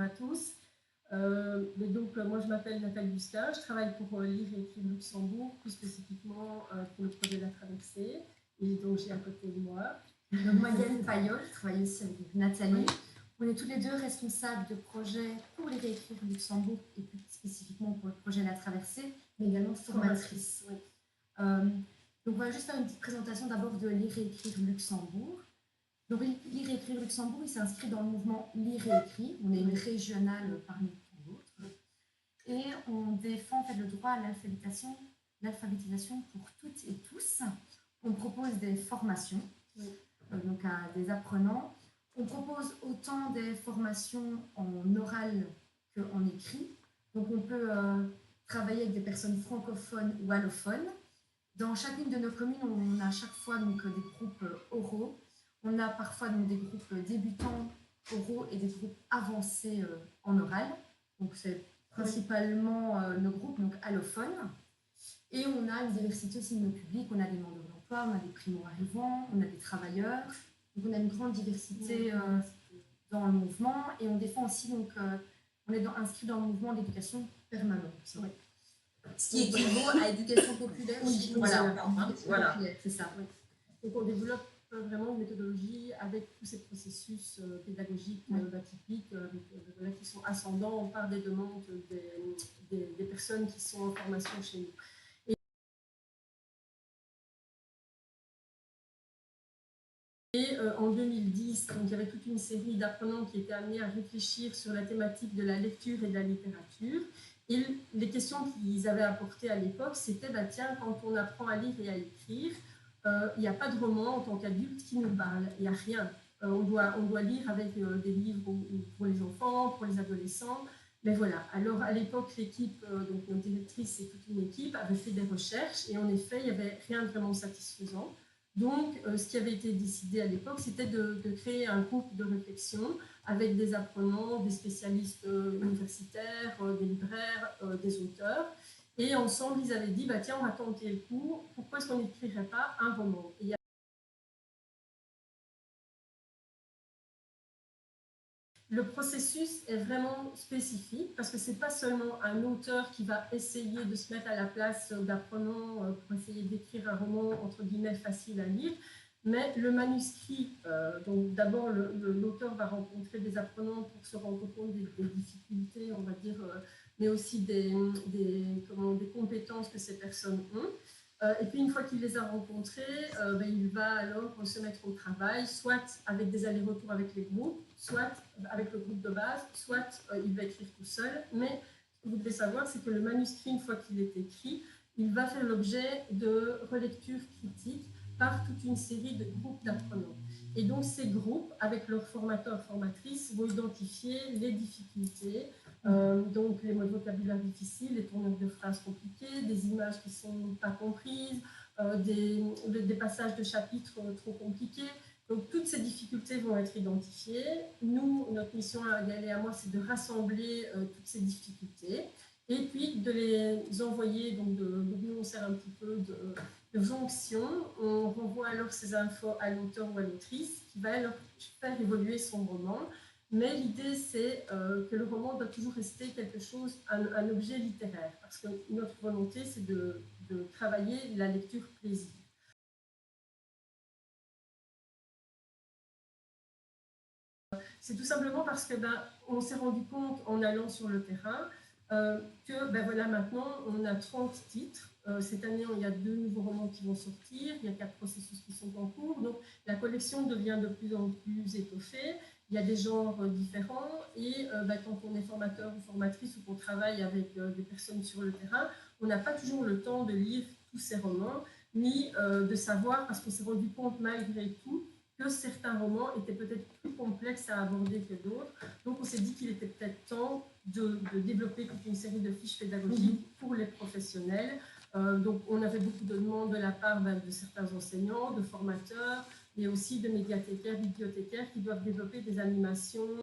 À tous. Moi, je m'appelle Nathalie Busca, je travaille pour Lire et Écrire Luxembourg, plus spécifiquement pour le projet La Traversée. Et donc, j'ai à côté de moi. Donc, moi, Yann Payol, je travaille aussi avec Nathalie. Oui. On est tous les deux responsables de projets pour Lire et Écrire Luxembourg et plus spécifiquement pour le projet La Traversée, mais également formatrice. Oui. Donc, voilà, juste faire une petite présentation d'abord de Lire et Écrire Luxembourg. Donc, Lire et Écrire Luxembourg, il s'inscrit dans le mouvement Lire et Écrire. On est une régionale parmi d'autres. Et on défend en fait, le droit à l'alphabétisation pour toutes et tous. On propose des formations donc à des apprenants. On propose autant des formations en oral qu'en écrit. Donc, on peut travailler avec des personnes francophones ou allophones. Dans chacune de nos communes, on a à chaque fois donc, des groupes oraux. On a parfois donc, des groupes débutants oraux et des groupes avancés en oral. Donc, c'est principalement nos groupes donc, allophones. Et on a une diversité aussi de nos publics. On a des demandeurs d'emploi, on a des primo-arrivants, on a des travailleurs. Donc, on a une grande diversité dans le mouvement. Et on défend aussi, donc, on est inscrit dans le mouvement d'éducation permanente. Oui. Ce qui équivaut à éducation populaire. Voilà. C'est ça. Oui. Donc, on développe vraiment une méthodologie avec tous ces processus pédagogiques atypiques qui sont ascendants par des demandes des personnes qui sont en formation chez nous. Et en 2010, donc, il y avait toute une série d'apprenants qui étaient amenés à réfléchir sur la thématique de la lecture et de la littérature. Et les questions qu'ils avaient apportées à l'époque, c'était tiens, quand on apprend à lire et à écrire, il n'y a pas de roman en tant qu'adulte qui nous parle, il n'y a rien. On doit lire avec des livres pour les enfants, pour les adolescents. Mais voilà, alors à l'époque, l'équipe, donc notre directrice et toute une équipe, avait fait des recherches et en effet, il n'y avait rien de vraiment satisfaisant. Donc, ce qui avait été décidé à l'époque, c'était de créer un groupe de réflexion avec des apprenants, des spécialistes universitaires, des libraires, des auteurs. Et ensemble, ils avaient dit, tiens, on va tenter le coup, pourquoi est-ce qu'on n'écrirait pas un roman? Et le processus est vraiment spécifique parce que ce n'est pas seulement un auteur qui va essayer de se mettre à la place d'apprenant pour essayer d'écrire un roman entre guillemets facile à lire, mais le manuscrit, donc d'abord l'auteur va rencontrer des apprenants pour se rendre compte des difficultés, on va dire, mais aussi des compétences que ces personnes ont. Et puis, une fois qu'il les a rencontrés, il va alors se mettre au travail, soit avec des allers-retours avec les groupes, soit avec le groupe de base, soit il va écrire tout seul. Mais ce que vous devez savoir, c'est que le manuscrit, une fois qu'il est écrit, il va faire l'objet de relectures critiques par toute une série de groupes d'apprenants. Et donc, ces groupes, avec leurs formateurs, formatrices, vont identifier les difficultés, donc les mots de vocabulaire difficiles, les tournures de phrases compliquées, des images qui ne sont pas comprises, des passages de chapitres trop compliqués. Donc toutes ces difficultés vont être identifiées. Nous, notre mission à Gaëlle et à moi, c'est de rassembler toutes ces difficultés et puis de les envoyer, donc nous on sert un petit peu de jonction. On renvoie alors ces infos à l'auteur ou à l'autrice qui va alors faire évoluer son roman. Mais l'idée, c'est que le roman doit toujours rester quelque chose, un objet littéraire, parce que notre volonté, c'est de travailler la lecture plaisir. C'est tout simplement parce que on s'est rendu compte en allant sur le terrain que voilà, maintenant, on a 30 titres. Cette année, il y a 2 nouveaux romans qui vont sortir, il y a 4 processus qui sont en cours, donc la collection devient de plus en plus étoffée. Il y a des genres différents et quand on est formateur ou formatrice ou qu'on travaille avec des personnes sur le terrain, on n'a pas toujours le temps de lire tous ces romans, ni de savoir, parce qu'on s'est rendu compte malgré tout, que certains romans étaient peut-être plus complexes à aborder que d'autres. Donc on s'est dit qu'il était peut-être temps de développer toute une série de fiches pédagogiques pour les professionnels. Donc on avait beaucoup de demandes de la part de certains enseignants, de formateurs, mais aussi de médiathécaires, bibliothécaires qui doivent développer des animations